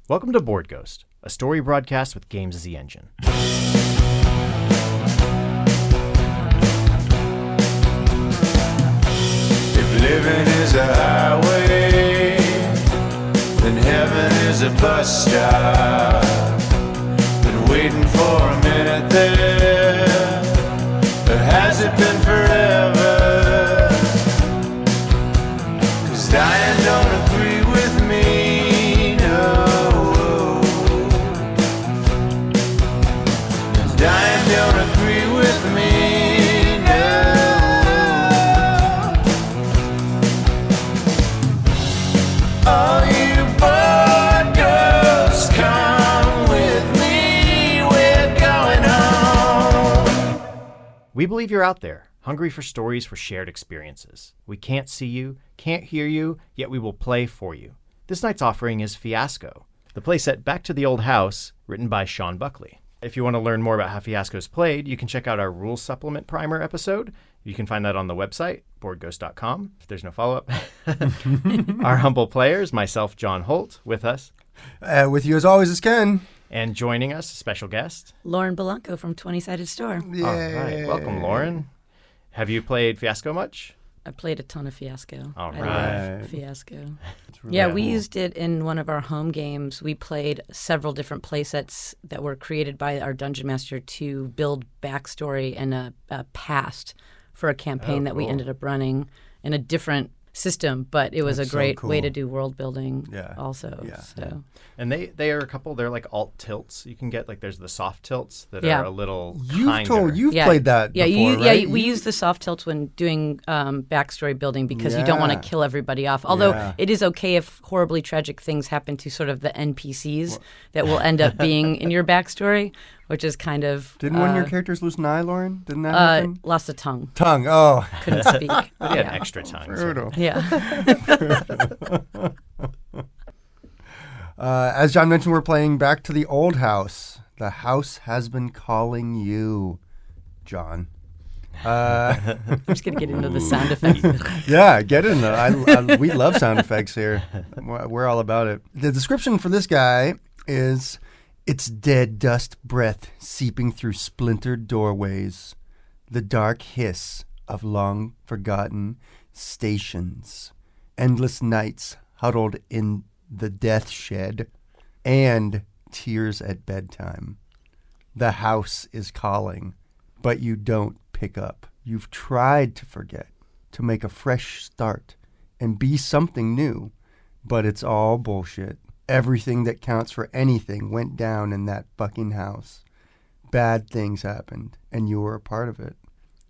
Welcome to Board Ghost, a story broadcast with games as the engine. If living is a highway, then heaven is a bus stop. Been waiting for a minute there, or has it been forever? 'Cause dying don't agree with me, no. Dying don't agree with me, no. All you board ghosts, come with me, we're going home. We believe you're out there, hungry for stories for shared experiences. We can't see you, can't hear you, yet we will play for you. This night's offering is Fiasco, the playset Back to the Old House, written by Sean Buckley. If you want to learn more about how Fiasco's played, you can check out our Rules Supplement Primer episode. You can find that on the website, boardghost.com, if there's no follow-up. Our humble players, myself, John Holt, with us. With you as always is Ken. And joining us, a special guest. Lauren Bilanko from 20-Sided Store. Yay. All right, welcome, Lauren. Have you played Fiasco much? I played a ton of Fiasco. All I right. love Fiasco. Really Yeah, cool. we used it in one of our home games. We played several different playsets that were created by our Dungeon Master to build backstory and a past for a campaign that we cool. ended up running in a different system, but it was That's a so great way cool. to do world building Yeah. also. Yeah. So And they are a couple, they're like alt tilts. You can get, like, there's the soft tilts that Yeah. are a little You've kinder. you've Yeah. played that Yeah, before, we right? use the soft tilts when doing backstory building because you don't want Yeah. to kill everybody off. Although Yeah. it is okay if horribly tragic things happen to sort of the NPCs that will end up being in your backstory, which is kind of Didn't one of your characters lose an eye, Lauren? Didn't that happen? lost a tongue, Tongue. Oh, couldn't speak. But he had yeah. extra time. So. brutal. Yeah. As John mentioned, we're playing Back to the Old House. The house has been calling you, John. I'm just gonna get into the sound effects. Yeah, get in there. We love sound effects here. We're all about it. The description for this guy is, it's dead dust breath seeping through splintered doorways, the dark hiss of long forgotten stations, endless nights huddled in the death shed, and tears at bedtime. The house is calling, but you don't pick up. You've tried to forget, to make a fresh start and be something new, but it's all bullshit. Everything that counts for anything went down in that fucking house. Bad things happened, and you were a part of it.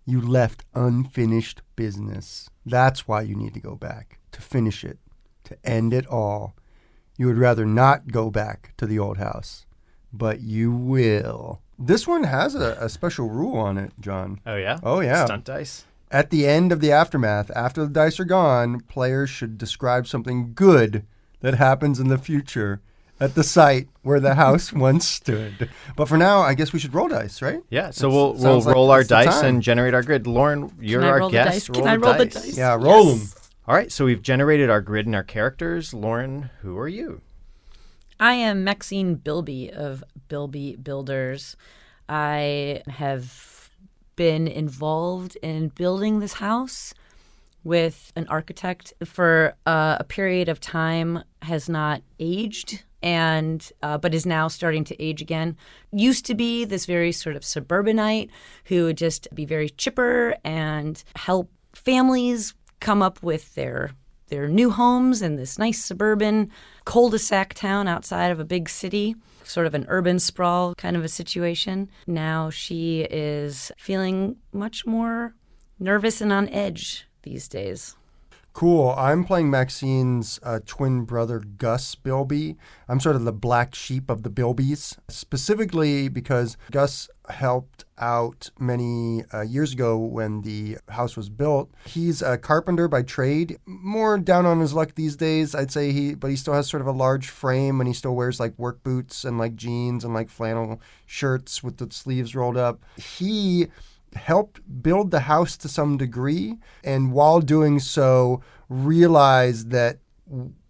You left unfinished business. That's why you need to go back, to finish it, to end it all. You would rather not go back to the old house, but you will. This one has a special rule on it, John. Oh, yeah? Oh, yeah. Stunt dice? At the end of the aftermath, after the dice are gone, players should describe something good that happens in the future at the site where the house once stood. But for now, I guess we should roll dice, right? Yeah, so It we'll sounds like roll our it's the dice time. and generate our grid. Lauren, you're Can I our roll the guest. dice? Can I roll the dice? Yeah, roll them. Yes. All right, so we've generated our grid and our characters. Lauren, who are you? I am Maxine Bilby of Bilby Builders. I have been involved in building this house with an architect for a period of time, has not aged, and but is now starting to age again. Used to be this very sort of suburbanite who would just be very chipper and help families come up with their new homes in this nice suburban cul-de-sac town outside of a big city, sort of an urban sprawl kind of a situation. Now she is feeling much more nervous and on edge these days. Cool. I'm playing Maxine's twin brother, Gus Bilby. I'm sort of the black sheep of the Bilbys, specifically because Gus helped out many years ago when the house was built. He's a carpenter by trade, more down on his luck these days, I'd say. But he still has sort of a large frame, and he still wears like work boots and like jeans and like flannel shirts with the sleeves rolled up. He helped build the house to some degree, and while doing so, realized that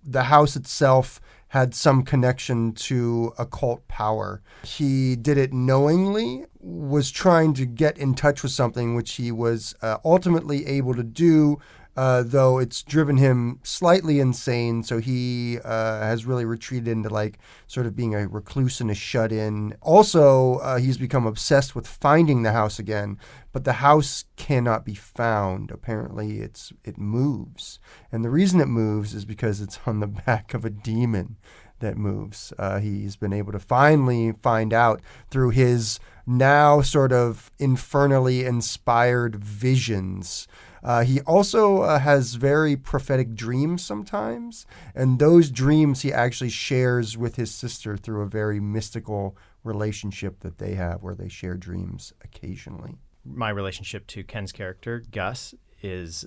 the house itself had some connection to occult power. He did it knowingly, was trying to get in touch with something which he was ultimately able to do, though it's driven him slightly insane. So he has really retreated into like sort of being a recluse and a shut-in. Also, he's become obsessed with finding the house again, but the house cannot be found. Apparently, it moves. And the reason it moves is because it's on the back of a demon that moves. He's been able to finally find out through his now sort of infernally inspired visions. He also has very prophetic dreams sometimes, and those dreams he actually shares with his sister through a very mystical relationship that they have where they share dreams occasionally. My relationship to Ken's character, Gus, is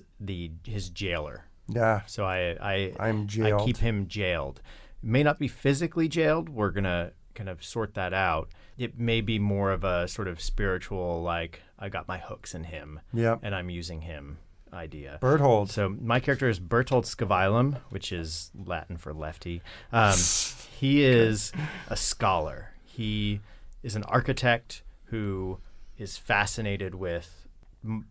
his jailer. Yeah. So I'm jailed. I keep him jailed. May not be physically jailed. We're going to kind of sort that out. It may be more of a sort of spiritual, like I got my hooks in him and I'm using him idea. Berthold. So my character is Berthold Scavaellum, which is Latin for lefty. He is a scholar. He is an architect who is fascinated with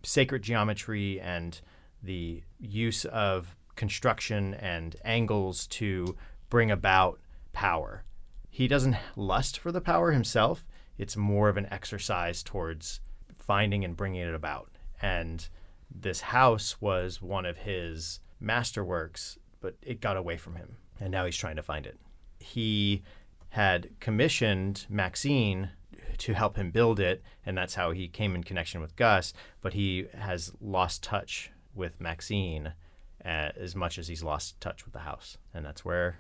sacred geometry and the use of construction and angles to bring about power. He doesn't lust for the power himself. It's more of an exercise towards finding and bringing it about. And this house was one of his masterworks, but it got away from him, and now he's trying to find it. He had commissioned Maxine to help him build it, and that's how he came in connection with Gus, but he has lost touch with Maxine as much as he's lost touch with the house, and that's where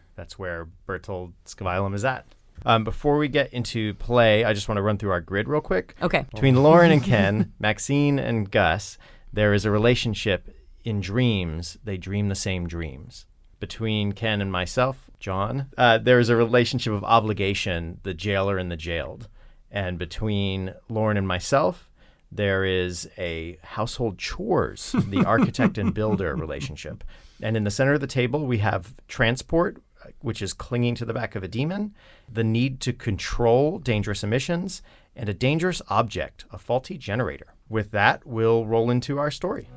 Berthold Scavaellum is at. Before we get into play, I just want to run through our grid real quick. Okay. Between Lauren and Ken, Maxine and Gus, there is a relationship in dreams. They dream the same dreams. Between Ken and myself, John, there is a relationship of obligation, the jailer and the jailed. And between Lauren and myself, there is a household chores, the architect and builder relationship. And in the center of the table, we have transport, which is clinging to the back of a demon, the need to control dangerous emissions, and a dangerous object, a faulty generator. With that, we'll roll into our story.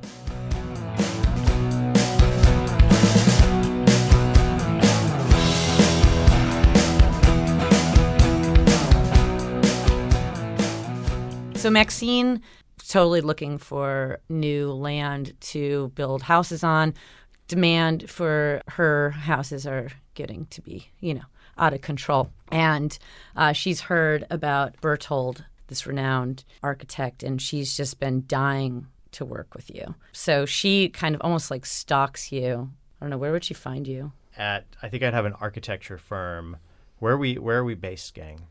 So Maxine, totally looking for new land to build houses on. Demand for her houses are getting to be, out of control. And she's heard about Berthold, this renowned architect, and she's just been dying to work with you. So she kind of almost like stalks you. I don't know, where would she find you? I think I'd have an architecture firm. Where are we based, gang?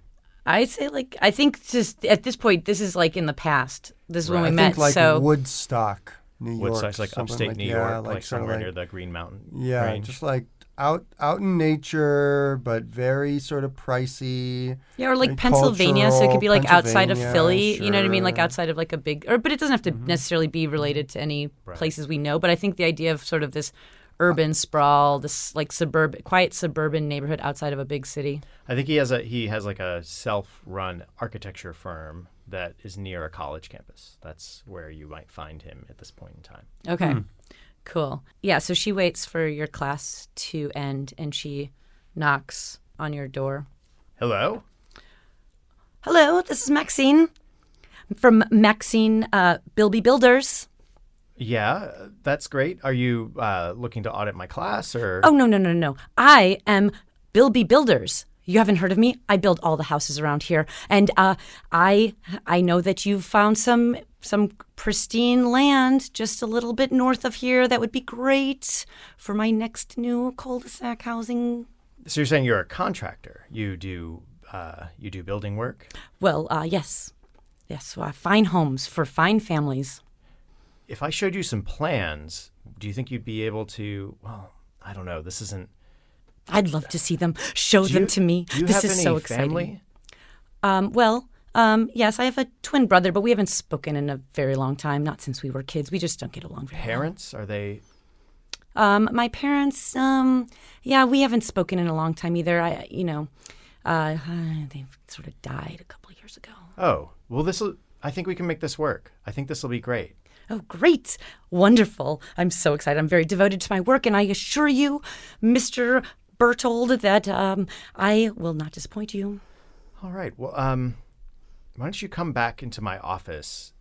I'd say I think just at this point, this is like in the past. This is when we I met. think like Woodstock, New York. Woodstock's like upstate New York, like somewhere near the Green Mountain range. Just like out in nature, but very sort of pricey. Yeah, or like Pennsylvania, so it could be like outside of Philly. Sure. You know what I mean? Like outside of like a big, but it doesn't have to necessarily be related to any places we know. But I think the idea of sort of this urban sprawl, this like quiet suburban neighborhood outside of a big city. I think he has like a self-run architecture firm that is near a college campus. That's where you might find him at this point in time. Okay. Cool. Yeah, so she waits for your class to end and she knocks on your door. Hello? Hello, this is Maxine from Maxine Bilby Builders. Yeah, that's great. Are you looking to audit my class or? Oh, no. I am Bilby Builders. You haven't heard of me? I build all the houses around here. And I know that you've found some pristine land just a little bit north of here that would be great for my next new cul-de-sac housing. So you're saying you're a contractor? You do building work? Well, yes. Yes, fine homes for fine families. If I showed you some plans, do you think you'd be able to, well, I don't know, this isn't... I'd love to see them. Show them to me. Do you this have is any so exciting. Family? Yes, I have a twin brother, but we haven't spoken in a very long time, not since we were kids. We just don't get along very well. Parents, are they... My parents, yeah, we haven't spoken in a long time either. They sort of died a couple of years ago. Oh, well, I think we can make this work. I think this will be great. Oh, great. Wonderful. I'm so excited. I'm very devoted to my work, and I assure you, Mr. Berthold, that I will not disappoint you. All right. Well, why don't you come back into my office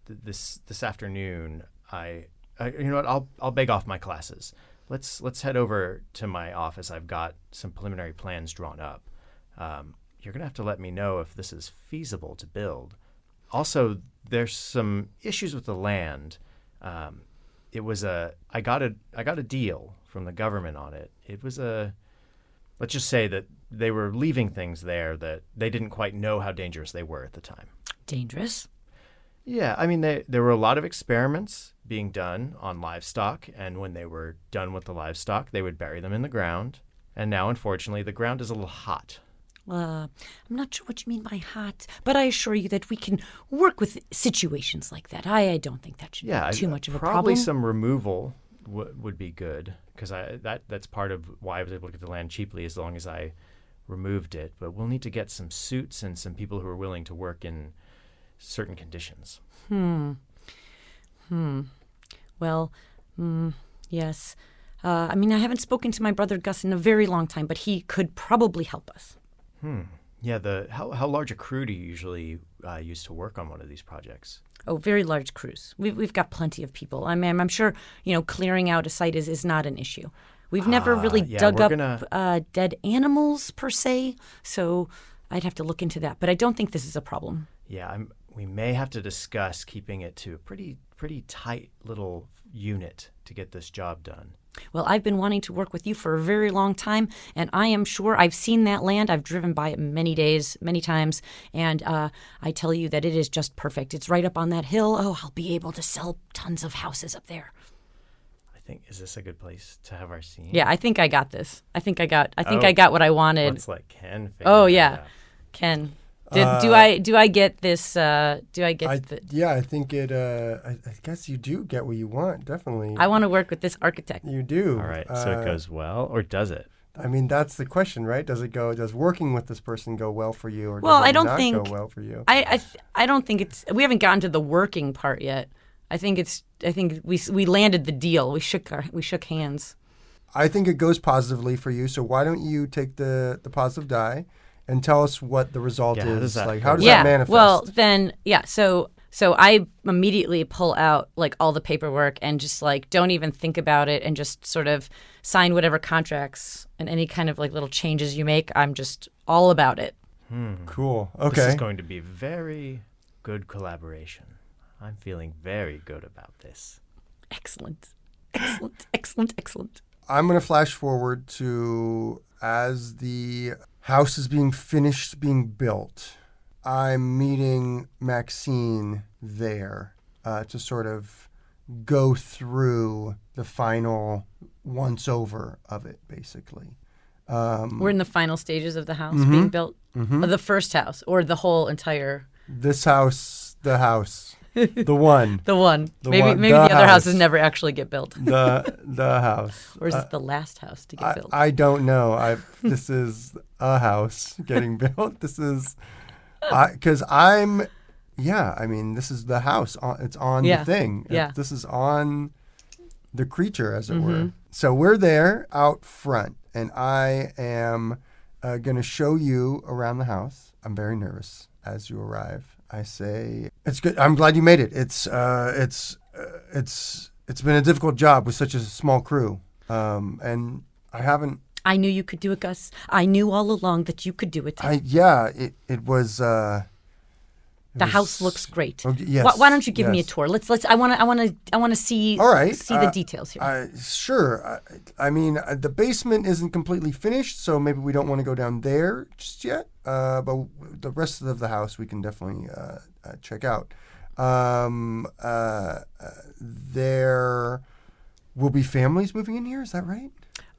this afternoon? You know what? I'll beg off my classes. Let's head over to my office. I've got some preliminary plans drawn up. You're gonna have to let me know if this is feasible to build. Also, there's some issues with the land. I got a deal from the government on it. Let's just say that they were leaving things there that they didn't quite know how dangerous they were at the time. Dangerous? Yeah, I mean, there were a lot of experiments being done on livestock, and when they were done with the livestock, they would bury them in the ground. And now, unfortunately, the ground is a little hot. I'm not sure what you mean by hot, but I assure you that we can work with situations like that. I don't think that should be too much of a problem. Probably some removal would be good, because that's part of why I was able to get the land cheaply, as long as I removed it. But we'll need to get some suits and some people who are willing to work in certain conditions. Well, yes. I mean, I haven't spoken to my brother Gus in a very long time, but he could probably help us. Yeah, how large a crew do you usually use to work on one of these projects? Oh, very large crews. We've got plenty of people. I mean, I'm sure, clearing out a site is not an issue. We've never really dug up dead animals, per se, so I'd have to look into that. But I don't think this is a problem. Yeah, we may have to discuss keeping it to a pretty tight little unit to get this job done. Well, I've been wanting to work with you for a very long time, and I am sure I've seen that land. I've driven by it many times, and I tell you that it is just perfect. It's right up on that hill. Oh, I'll be able to sell tons of houses up there. Is this a good place to have our scene? Yeah, I think I got this. I think I got what I wanted. Let's let Ken figure Oh, that yeah. out. Ken. Do I get this? I think it. I guess you do get what you want. Definitely. I want to work with this architect. You do. All right. So it goes well, or does it? I mean, that's the question, right? Does working with this person go well for you, or well, does it I don't not think, go well for you? I don't think it's. We haven't gotten to the working part yet. I think we landed the deal. We shook hands. I think it goes positively for you. So why don't you take the positive die and tell us what the result is? How does that manifest? Well, then, So I immediately pull out all the paperwork and just don't even think about it and just sort of sign whatever contracts and any kind of little changes you make. I'm just all about it. Cool. Okay. This is going to be very good collaboration. I'm feeling very good about this. Excellent. I'm going to flash forward to as the house is being finished, being built. I'm meeting Maxine there to sort of go through the final once-over of it, basically. We're in the final stages of the house being built? Of the first house, or the whole entire... This house, the house. The one. Maybe the other houses never actually get built. The house. Or is it the last house to get built? I don't know. This is a house getting built. This is... Because I mean, this is the house. It's on the thing. Yeah. This is on the creature, as it were. So we're there out front, and I am going to show you around the house. I'm very nervous as you arrive. I say, it's good. I'm glad you made it. It's been a difficult job with such a small crew, and I haven't. I knew you could do it, Gus. I knew all along that you could do it. It was. The house looks great. Okay, yes. Why don't you give me a tour? Let's. I want to see. All right. See the details here. Sure. I mean, the basement isn't completely finished, so maybe we don't want to go down there just yet. But the rest of the house we can definitely check out. There will be families moving in here. Is that right?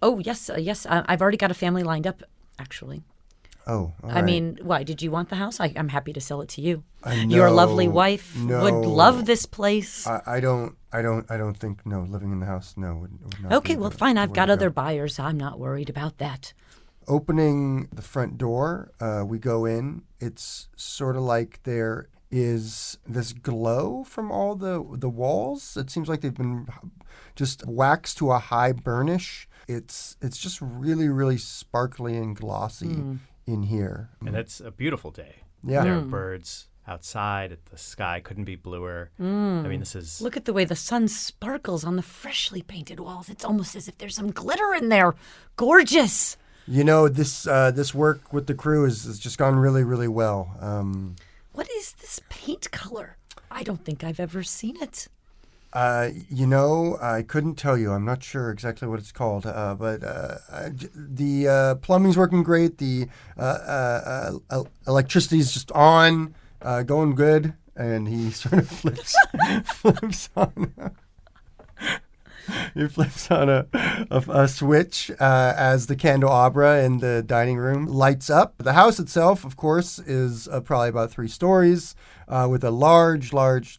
Oh yes, yes. I've already got a family lined up, actually. Oh, all I right. mean, why? Did you want the house? I'm happy to sell it to you. No, Your lovely wife no. would love this place. I don't think, no, living in the house, no, would not Okay, be well, the fine. way I've to got go. other buyers. I'm not worried about that. Opening the front door, we go in. It's sort of like there is this glow from all the walls. It seems like they've been just waxed to a high burnish. It's just really, really sparkly and glossy in here. And it's a beautiful day. Yeah. There are birds outside. The sky couldn't be bluer. I mean, this is... Look at the way the sun sparkles on the freshly painted walls. It's almost as if there's some glitter in there. Gorgeous. You know, this work with the crew has just gone really, really well. What is this paint color? I don't think I've ever seen it. You know, I couldn't tell you. I'm not sure exactly what it's called, but the plumbing's working great. The electricity's just on, going good, and he sort of flips on. He flips on a switch as the candelabra in the dining room lights up. The house itself, of course, is probably about 3 stories with a large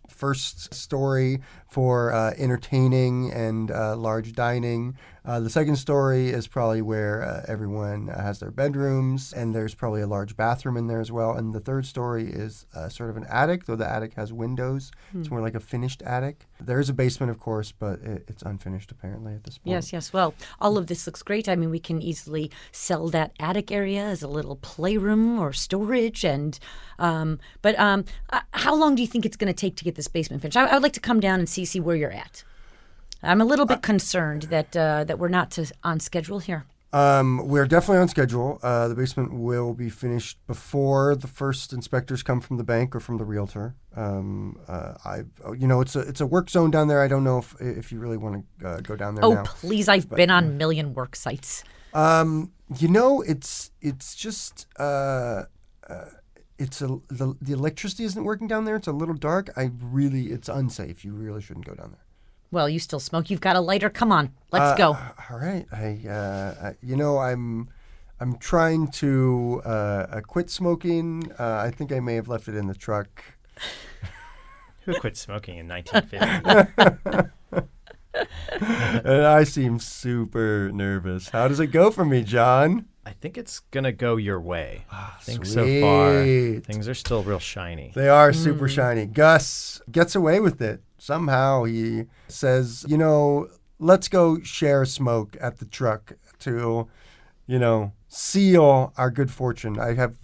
first story for entertaining and large dining. The second story is probably where everyone has their bedrooms, and there's probably a large bathroom in there as well. And the third story is sort of an attic, though the attic has windows. It's more like a finished attic. There is a basement, of course, but it's unfinished apparently at this point. Yes. Well, all of this looks great. I mean, we can easily sell that attic area as a little playroom or storage. And but how long do you think it's going to take to get this basement finished? I would like to come down and see where you're at. I'm a little bit concerned that we're not on schedule here. We're definitely on schedule. The basement will be finished before the first inspectors come from the bank or from the realtor. It's a work zone down there. I don't know if you really want to go down there now. Oh, please! I've been on a million work sites. It's just the electricity isn't working down there. It's a little dark. It's unsafe. You really shouldn't go down there. Well, you still smoke. You've got a lighter. Come on, let's go. All right. I'm trying to quit smoking. I think I may have left it in the truck. Who quit smoking in 1950? And I seem super nervous. How does it go for me, John? I think it's going to go your way. I think so far things are still real shiny. They are super shiny. Gus gets away with it. Somehow he says, let's go share a smoke at the truck to, seal our good fortune. I have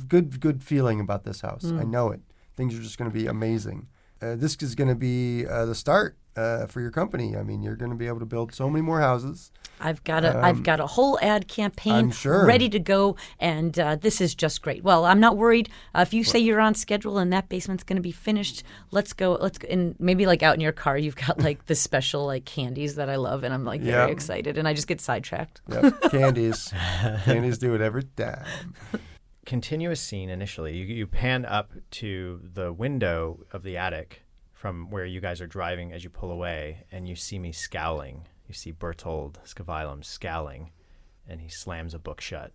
good feeling about this house. I know it. Things are just going to be amazing. This is going to be the start for your company. I mean, you're going to be able to build so many more houses. I've got a whole ad campaign I'm sure. ready to go, and this is just great. Well, I'm not worried. If you say you're on schedule and that basement's going to be finished, let's go. And maybe like out in your car, you've got like the special like candies that I love, and I'm like very excited, and I just get sidetracked. Yep, candies. Candies do it every time. Continuous scene initially. You pan up to the window of the attic from where you guys are driving as you pull away, and you see me scowling. You see Berthold Scavaellum scowling, and he slams a book shut.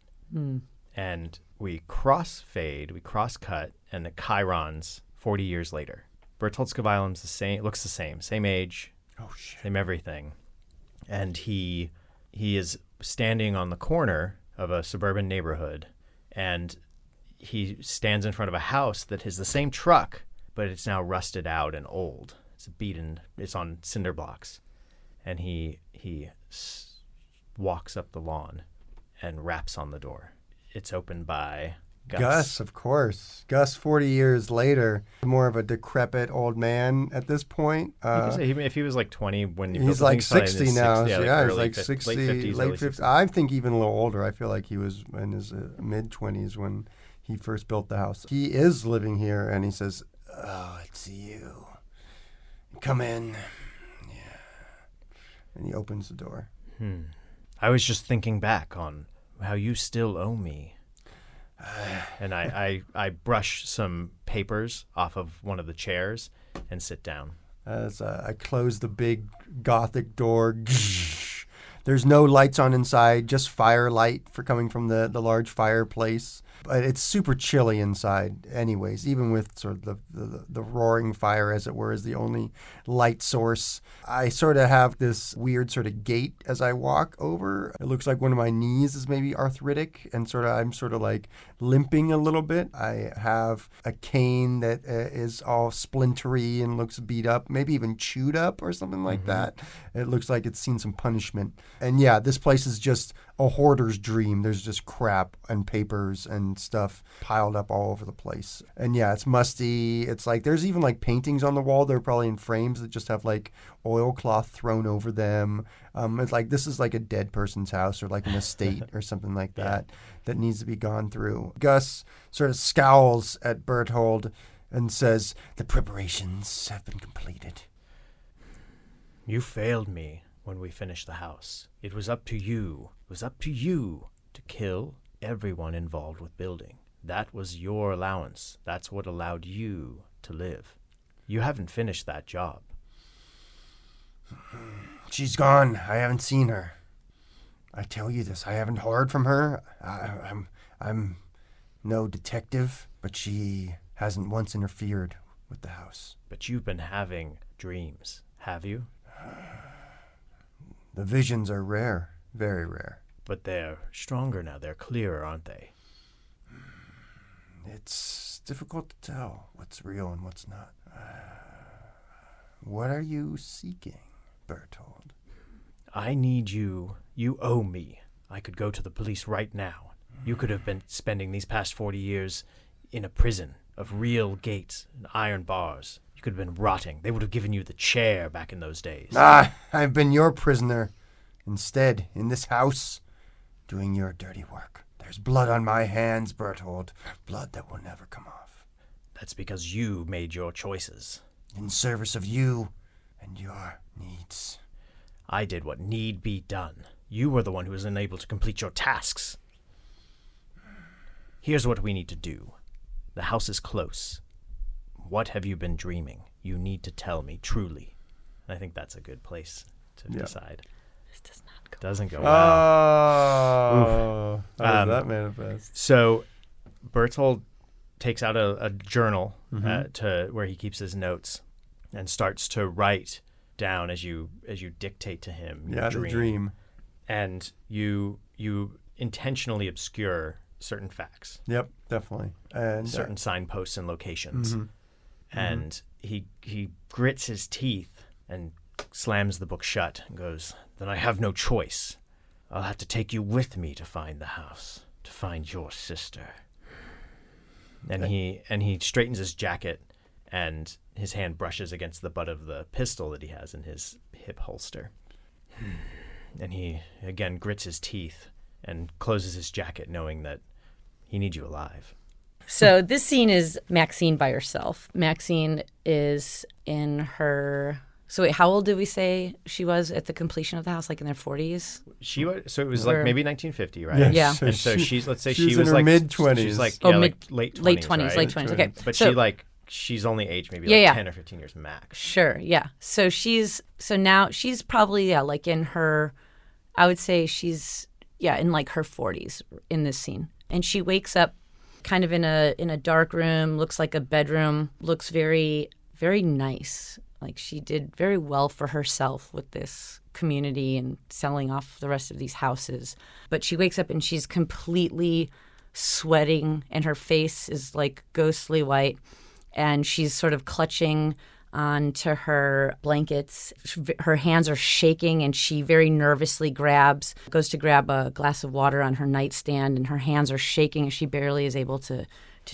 And we cross-fade, we cross-cut, and the chirons 40 years later. Berthold Scavaellum's the same, looks the same age, same everything. And he is standing on the corner of a suburban neighborhood, and he stands in front of a house that is the same truck, but it's now rusted out and old. It's beaten. It's on cinder blocks. And he walks up the lawn and raps on the door. It's opened by Gus, of course. Gus, 40 years later, more of a decrepit old man at this point. If he was like 20 when he he's built like 60 now. Yeah, he's like 60, late 50s. I think even a little older. I feel like he was in his mid-20s when he first built the house. He is living here, and he says, "Oh, it's you. Come in." And he opens the door. I was just thinking back on how you still owe me. And I brush some papers off of one of the chairs and sit down. As I close the big Gothic door, There's no lights on inside, just firelight for coming from the large fireplace. But it's super chilly inside anyways, even with sort of the roaring fire, as it were, as the only light source. I sort of have this weird sort of gait as I walk over. It looks like one of my knees is maybe arthritic, and I'm sort of like limping a little bit. I have a cane that is all splintery and looks beat up, maybe even chewed up or something like that. It looks like it's seen some punishment. And yeah, this place is just a hoarder's dream. There's just crap and papers and stuff piled up all over the place. And yeah, it's musty. It's like there's even like paintings on the wall. They're probably in frames that just have like oilcloth thrown over them. It's like this is like a dead person's house or like an estate or something like that that needs to be gone through. Gus sort of scowls at Berthold and says, "The preparations have been completed." You failed me when we finished the house. It was up to you. It was up to you to kill everyone involved with building. That was your allowance. That's what allowed you to live. You haven't finished that job. She's gone. I haven't seen her. I tell you this. I haven't heard from her. I'm no detective, but she hasn't once interfered with the house. But you've been having dreams, have you? The visions are rare, very rare. But they're stronger now. They're clearer, aren't they? It's difficult to tell what's real and what's not. What are you seeking, Berthold? I need you. You owe me. I could go to the police right now. You could have been spending these past 40 years in a prison of real gates and iron bars. You could have been rotting. They would have given you the chair back in those days. I've been your prisoner. Instead, in this house, doing your dirty work. There's blood on my hands, Berthold. Blood that will never come off. That's because you made your choices. In service of you and your needs. I did what need be done. You were the one who was unable to complete your tasks. Here's what we need to do. The house is close. What have you been dreaming? You need to tell me truly. I think that's a good place to decide. This does not go. Doesn't go Oh, well. how does that manifest? So Berthold takes out a journal to where he keeps his notes and starts to write down as you dictate to him your the dream. And you intentionally obscure certain facts. Yep, definitely. And certain signposts and locations. And he grits his teeth and slams the book shut and goes, "Then I have no choice. I'll have to take you with me to find the house, to find your sister." And he straightens his jacket, and his hand brushes against the butt of the pistol that he has in his hip holster. And he again grits his teeth and closes his jacket, knowing that he needs you alive. So this scene is Maxine by herself. Maxine is in her... So wait, how old did we say she was at the completion of the house? Like in their 40s? She was, so it was like maybe 1950, right? Yeah. Yeah. And so she's, let's say she she was in was her like mid-20s. She's like, Oh, like late 20s. Late 20s, right? late 20s. Okay. But So- she's only aged maybe Yeah, like yeah. 10 or 15 years max. Sure, yeah. So now she's probably, like in her, I would say she's, in like her 40s in this scene. And she wakes up kind of in a dark room, looks like a bedroom, looks very, very nice. Like she did very well for herself with this community and selling off the rest of these houses. But she wakes up and she's completely sweating and her face is like ghostly white. And she's sort of clutching onto her blankets. Her hands are shaking and she very nervously goes to grab a glass of water on her nightstand, and her hands are shaking and she barely is able to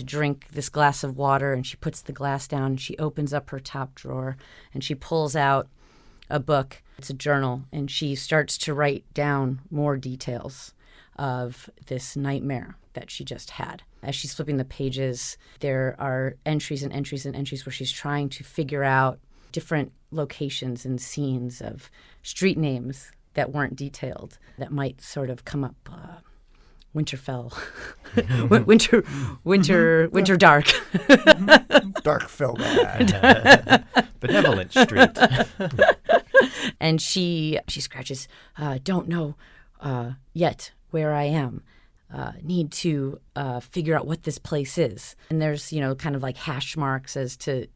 drink this glass of water. And she puts the glass down and she opens up her top drawer and she pulls out a book. It's a journal, and she starts to write down more details of this nightmare that she just had. As she's flipping the pages, there are entries and entries and entries where she's trying to figure out different locations and scenes of street names that weren't detailed that might sort of come up. Winterfell, winter dark. Dark fell bad. Benevolent Street. And she scratches, don't know yet where I am. Need to figure out what this place is. And there's, kind of like hash marks as to,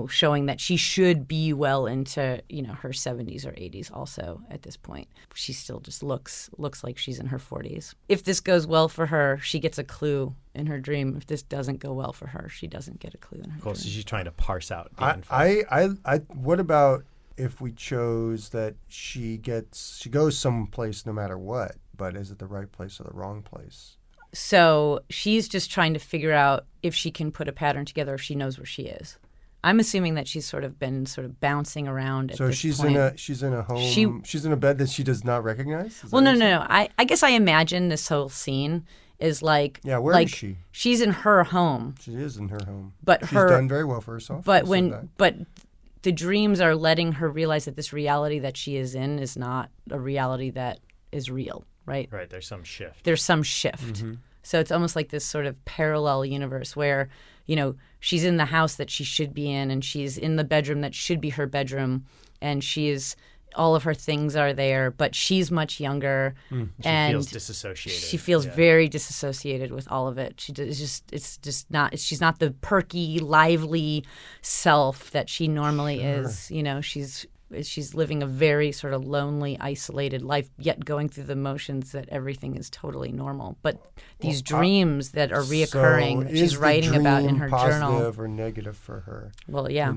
showing that she should be well into, her 70s or 80s also at this point. She still just looks like she's in her 40s. If this goes well for her, she gets a clue in her dream. If this doesn't go well for her, she doesn't get a clue in her Cool. dream. So she's trying to parse out the info. I what about if we chose that she goes someplace no matter what, but is it the right place or the wrong place? So she's just trying to figure out if she can put a pattern together, if she knows where she is. I'm assuming that she's been bouncing around at this she's point. she's in a home. She's in a bed that she does not recognize. Well, no. I guess I imagine this whole scene is like, where is she? She's in her home. She is in her home. But she's done very well for herself. But the dreams are letting her realize that this reality that she is in is not a reality that is real, right? Right. There's some shift. Mm-hmm. So it's almost like this sort of parallel universe where, she's in the house that she should be in, and she's in the bedroom that should be her bedroom, and all of her things are there, but she's much younger. She feels disassociated. She feels very disassociated with all of it. She's not the perky, lively self that she normally is. She's living a very sort of lonely, isolated life, yet going through the motions that everything is totally normal. But these dreams that are reoccurring, that she's writing about in her journal. Positive or negative for her? Well, yeah.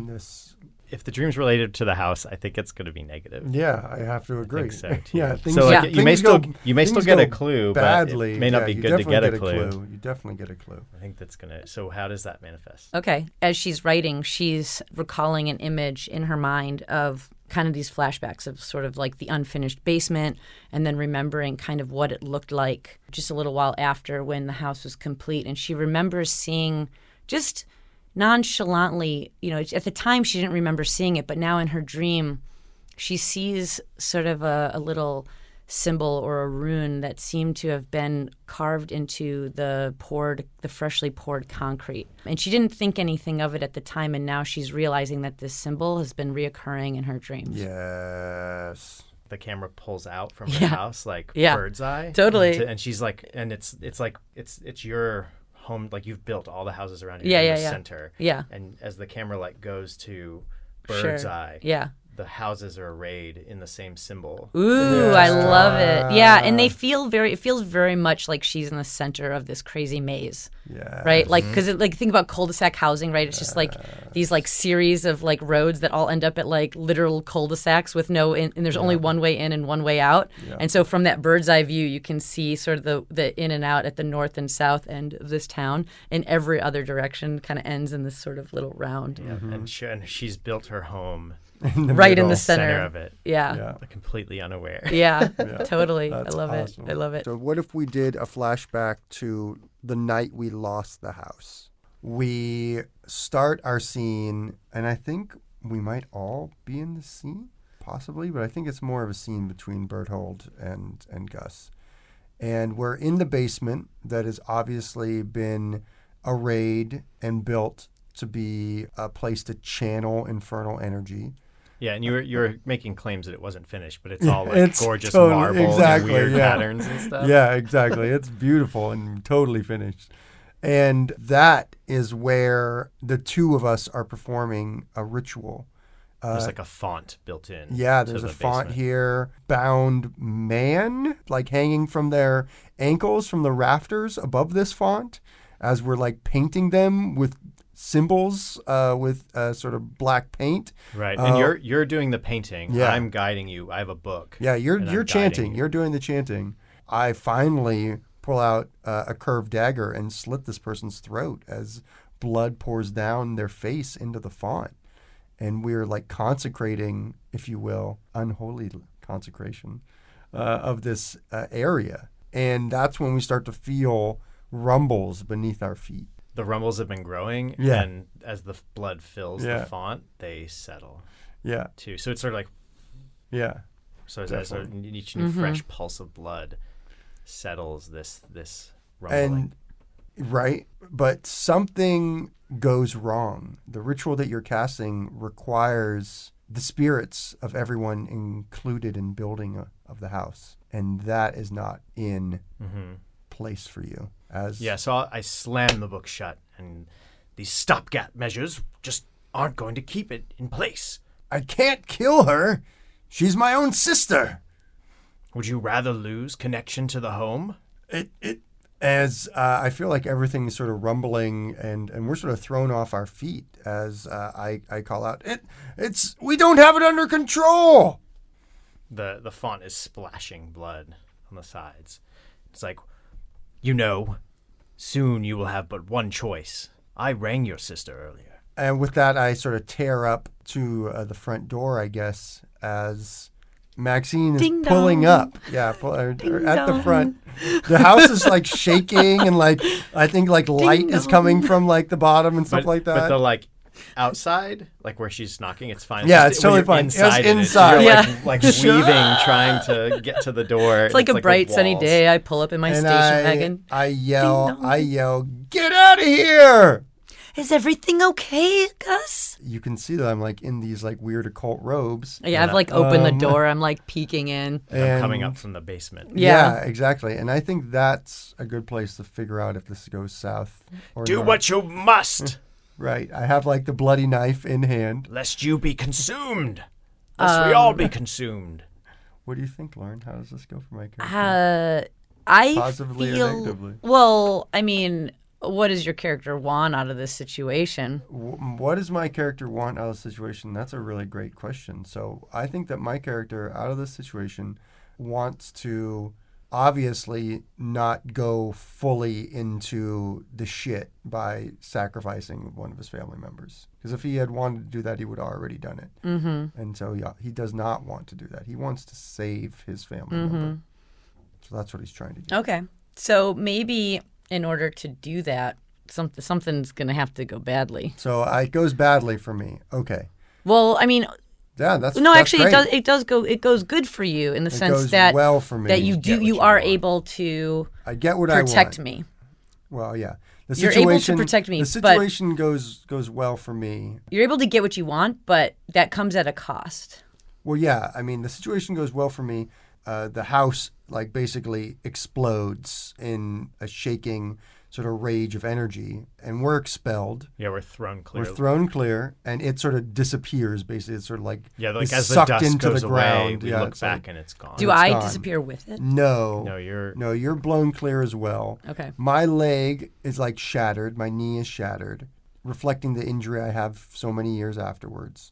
If the dream's related to the house, I think it's going to be negative. Yeah, I have to agree. I think so too. Yeah, you may still get a clue, badly. But it may not be good to get a clue. You definitely get a clue. I think that's gonna. So how does that manifest? Okay, as she's writing, she's recalling an image in her mind of kind of these flashbacks of sort of like the unfinished basement, and then remembering kind of what it looked like just a little while after when the house was complete. And she remembers seeing just nonchalantly, at the time she didn't remember seeing it, but now in her dream, she sees sort of a little symbol or a rune that seemed to have been carved into the freshly poured concrete. And she didn't think anything of it at the time, and now she's realizing that this symbol has been reoccurring in her dreams. Yes. The camera pulls out from her house like bird's eye. Totally. And she's like, and it's your home, like you've built all the houses around you in the center. Yeah. And as the camera goes to bird's eye, the houses are arrayed in the same symbol. Ooh, I love it. Yeah, and it feels very much like she's in the center of this crazy maze. Yeah. Right? Like, because think about cul-de-sac housing, right? It's just like these like series of like roads that all end up at like literal cul-de-sacs with and there's only one way in and one way out. Yeah. And so from that bird's eye view, you can see sort of the in and out at the north and south end of this town, and every other direction kind of ends in this sort of little round. Yeah. Mm-hmm. And she's built her home right in the center of it. Yeah. Completely unaware. Yeah, totally. That's I love awesome. it. I love it. So what if we did a flashback to the night we lost the house? We start our scene, and I think we might all be in the scene, possibly, but I think it's more of a scene between Berthold and Gus. And we're in the basement that has obviously been arrayed and built to be a place to channel infernal energy. Yeah, and you were making claims that it wasn't finished, but it's all like gorgeous marble and weird patterns and stuff. Yeah, exactly. It's beautiful and totally finished. And that is where the two of us are performing a ritual. There's like a font built in. Yeah, there's a font here. Bound man, like hanging from their ankles from the rafters above this font, as we're like painting them with symbols with sort of black paint. Right, and you're doing the painting. Yeah. I'm guiding you. I have a book. Yeah, you're chanting. You're doing the chanting. I finally pull out a curved dagger and slit this person's throat as blood pours down their face into the font. And we're like consecrating, if you will, unholy consecration of this area. And that's when we start to feel rumbles beneath our feet. The rumbles have been growing, and as the blood fills the font, they settle. Yeah. Too. So it's sort of like, So as each new fresh pulse of blood settles this rumbling. Right, but something goes wrong. The ritual that you're casting requires the spirits of everyone included in building of the house. And that is not in place for you. So I slam the book shut, and these stopgap measures just aren't going to keep it in place. I can't kill her. She's my own sister. Would you rather lose connection to the home? As I feel like everything is sort of rumbling and we're sort of thrown off our feet as I call out, we don't have it under control. The font is splashing blood on the sides. It's like, soon you will have but one choice. I rang your sister earlier. And with that, I sort of tear up to the front door, I guess, as Maxine is Ding pulling dong. up. Yeah, at the front. The house is like shaking and like, I think like light is coming from like the bottom and stuff like that. But the like outside, like where she's knocking, it's fine. Yeah, it's totally fine. Inside, It was inside. You're like weaving, trying to get to the door. It's like a bright sunny walls. day. I pull up in my And station wagon. I yell, get out of here! Is everything okay, Gus? You can see that I'm like in these like weird occult robes. Yeah, I've like opened the door. I'm like peeking in. I'm coming up from the basement. Yeah, exactly. And I think that's a good place to figure out if this goes south or Do north. what you must, Right. I have like the bloody knife in hand. lest you be consumed. Lest we all be consumed. What do you think, Lauren? How does this go for my character? I Positively or feel. negatively? Well, I mean, what does your character want out of this situation? What does my character want out of the situation? That's a really great question. So I think that my character out of this situation wants to obviously not go fully into the shit by sacrificing one of his family members. Because if he had wanted to do that, he would have already done it. Mm-hmm. And so he does not want to do that. He wants to save his family member. So that's what he's trying to do. Okay. So maybe in order to do that, something's going to have to go badly. So it goes badly for me. Okay. Well, I mean, Yeah, that's actually, great. it goes good for you in the sense goes that well for me. that you Get what you are want. able to I get what I want. protect me. Well, yeah. The You're able to protect me, The but- situation goes well for me. You're able to get what you want, but that comes at a cost. Well, yeah. I mean, the situation goes well for me. The house, like, basically explodes in a shaking sort of rage of energy, and we're expelled. Yeah, we're thrown clear. We're thrown clear, and it sort of disappears. Basically, it's sort of like like is as the sucked dust into goes the away, ground. we Yeah, look it's back like- and it's gone. Do it's I gone. disappear with it? No, you're blown clear as well. Okay. My leg is like shattered. My knee is shattered, reflecting the injury I have so many years afterwards.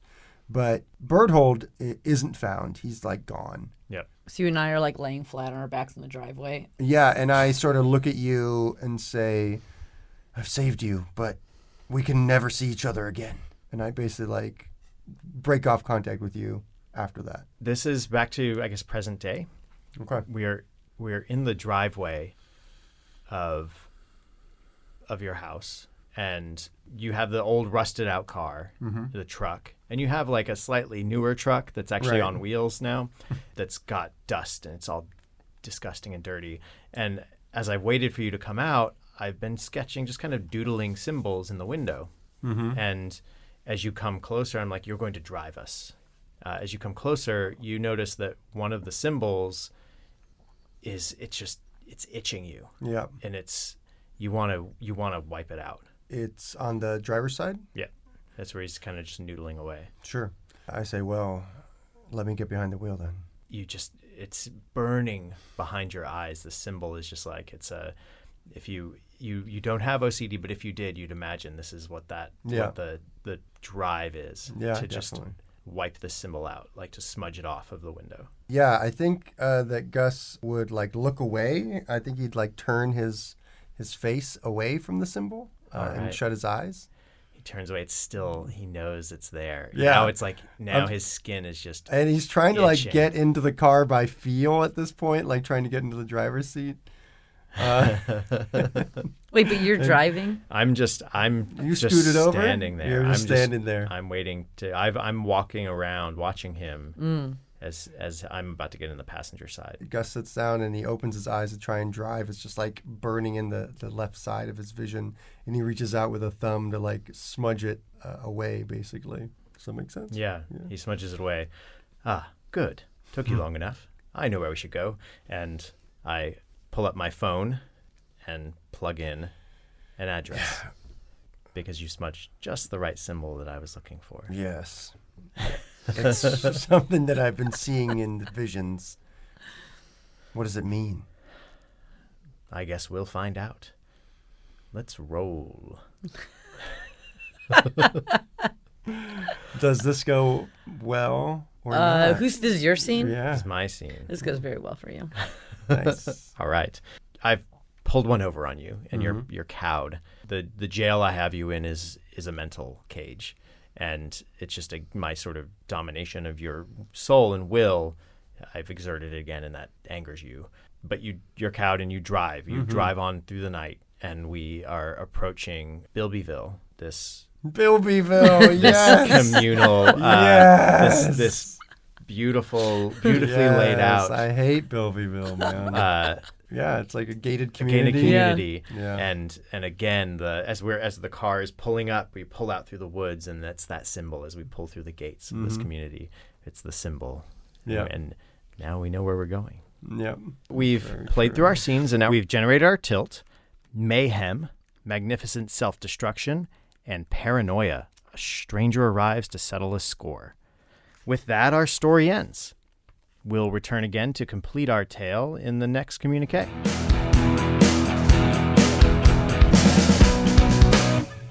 But Berthold isn't found. He's like gone. Yep. So you and I are like laying flat on our backs in the driveway. Yeah, and I sort of look at you and say, I've saved you, but we can never see each other again. And I basically like break off contact with you after that. This is back to, I guess, present day. Okay. We're in the driveway of your house, and you have the old rusted out car, the truck, and you have like a slightly newer truck that's actually Right. on wheels now that's got dust and it's all disgusting and dirty. And as I've waited for you to come out, I've been sketching, just kind of doodling symbols in the window. And as you come closer, I'm like, you're going to drive us. As you come closer, you notice that one of the symbols it's itching you. Yeah. And you want to wipe it out. It's on the driver's side? Yeah. That's where he's kind of just noodling away. Sure. I say, well, let me get behind the wheel then. It's burning behind your eyes. The symbol is just like, if you don't have OCD, but if you did, you'd imagine this is what what the drive is. Yeah, to just definitely. wipe the symbol out, like to smudge it off of the window. Yeah, I think that Gus would like look away. I think he'd like turn his face away from the symbol and right. shut his eyes. He turns away. It's still, he knows it's there. Yeah. Now it's like, his skin is just And he's trying to like itching. get into the car by feel at this point, like trying to get into the driver's seat. Wait, but you're driving? I'm just scooted over? standing there. You're just standing there. I'm waiting I'm walking around watching him as I'm about to get in the passenger side. Gus sits down and he opens his eyes to try and drive. It's just like burning in the left side of his vision. And he reaches out with a thumb to like smudge it away, basically. Does that make sense? Yeah. He smudges it away. Ah, good. Took you long enough. I know where we should go. And I pull up my phone and plug in an address. Because you smudged just the right symbol that I was looking for. Yes. It's something that I've been seeing in the visions. What does it mean? I guess we'll find out. Let's roll. Does this go well or not? This is your scene? Yeah. It's my scene. This goes very well for you. Nice. All right. I've pulled one over on you, and you're cowed. The jail I have you in is a mental cage, and it's just my sort of domination of your soul and will. I've exerted it again, and that angers you. But you're cowed, and you drive. You drive on through the night, and we are approaching Bilbyville. Bilbyville, yes. Communal. Yes. This beautifully laid out. I hate Bilbyville, man. Yeah, it's like a gated community. Gated community. Yeah. And again, as the car is pulling up, we pull out through the woods, and that's that symbol as we pull through the gates of this community. It's the symbol. Yeah. And now we know where we're going. Yep. We've played through our scenes, and now we've generated our tilt, mayhem, magnificent self-destruction, and paranoia. A stranger arrives to settle a score. With that, our story ends. We'll return again to complete our tale in the next communique.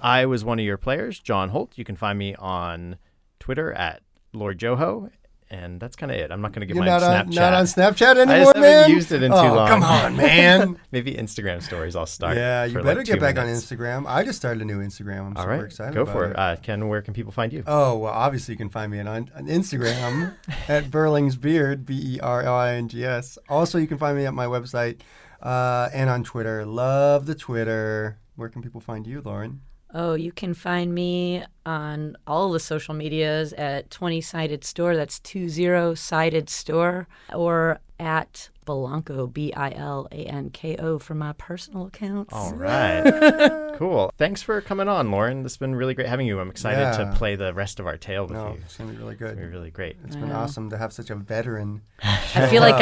I was one of your players, John Holt. You can find me on Twitter at Lord Joho, and that's kind of it. I'm not going to give my Snapchat. Not on Snapchat anymore, I just man? haven't used it in too long. Come on, man. Maybe Instagram stories I'll start. Yeah, you for better like get 2 back minutes. on Instagram. I just started a new Instagram. I'm All super right, excited go about for it. Ken, where can people find you? Oh, well, obviously you can find me on Instagram at Berlingsbeard, Berlings. Also, you can find me at my website and on Twitter. Love the Twitter. Where can people find you, Lauren? Oh, you can find me on all the social medias at 20-Sided Store. That's 20-Sided Store. Or at Bilanko, Bilanko, for my personal accounts. All right. Cool. Thanks for coming on, Lauren. This has been really great having you. I'm excited to play the rest of our tale with you. It's going to be really good. It's going to be really great. It's been awesome to have such a veteran. I feel like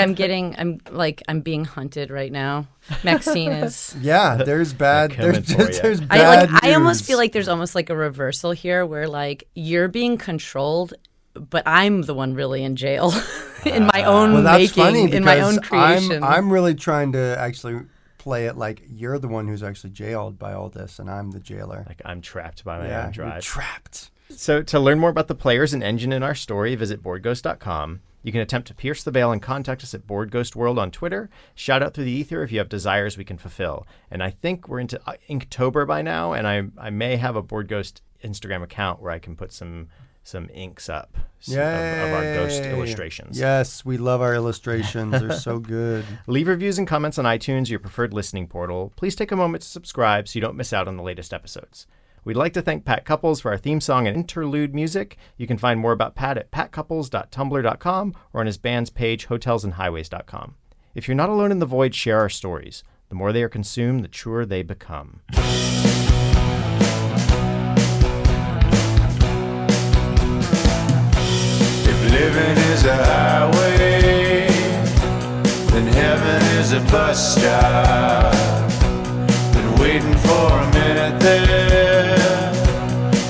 I'm being hunted right now. Maxine is. Yeah, there's bad. They're coming for you. There's bad I almost news. feel like there's almost like a reversal here where like you're being controlled, but I'm the one really in jail in my own Well, that's making, funny in my own because creation. I'm really trying to actually play it like you're the one who's actually jailed by all this, and I'm the jailer. Like I'm trapped by my own You're drive. trapped. So to learn more about the players and engine in our story, visit boardghost.com. You can attempt to pierce the veil and contact us at BoardGhostWorld on Twitter. Shout out through the ether if you have desires we can fulfill. And I think we're into Inktober by now, and I may have a BoardGhost Instagram account where I can put some inks up of our ghost illustrations. Yes, we love our illustrations. They're so good. Leave reviews and comments on iTunes, your preferred listening portal. Please take a moment to subscribe so you don't miss out on the latest episodes. We'd like to thank Pat Couples for our theme song and interlude music. You can find more about Pat at patcouples.tumblr.com or on his band's page, hotelsandhighways.com. If you're not alone in the void, share our stories. The more they are consumed, the truer they become. If living is a highway, then heaven is a bus stop. Been waiting for a minute there,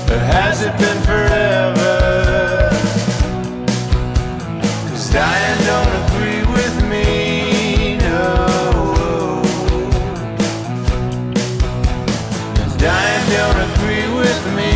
or has it been forever? 'Cause dying don't agree with me, no. 'Cause dying don't agree with me.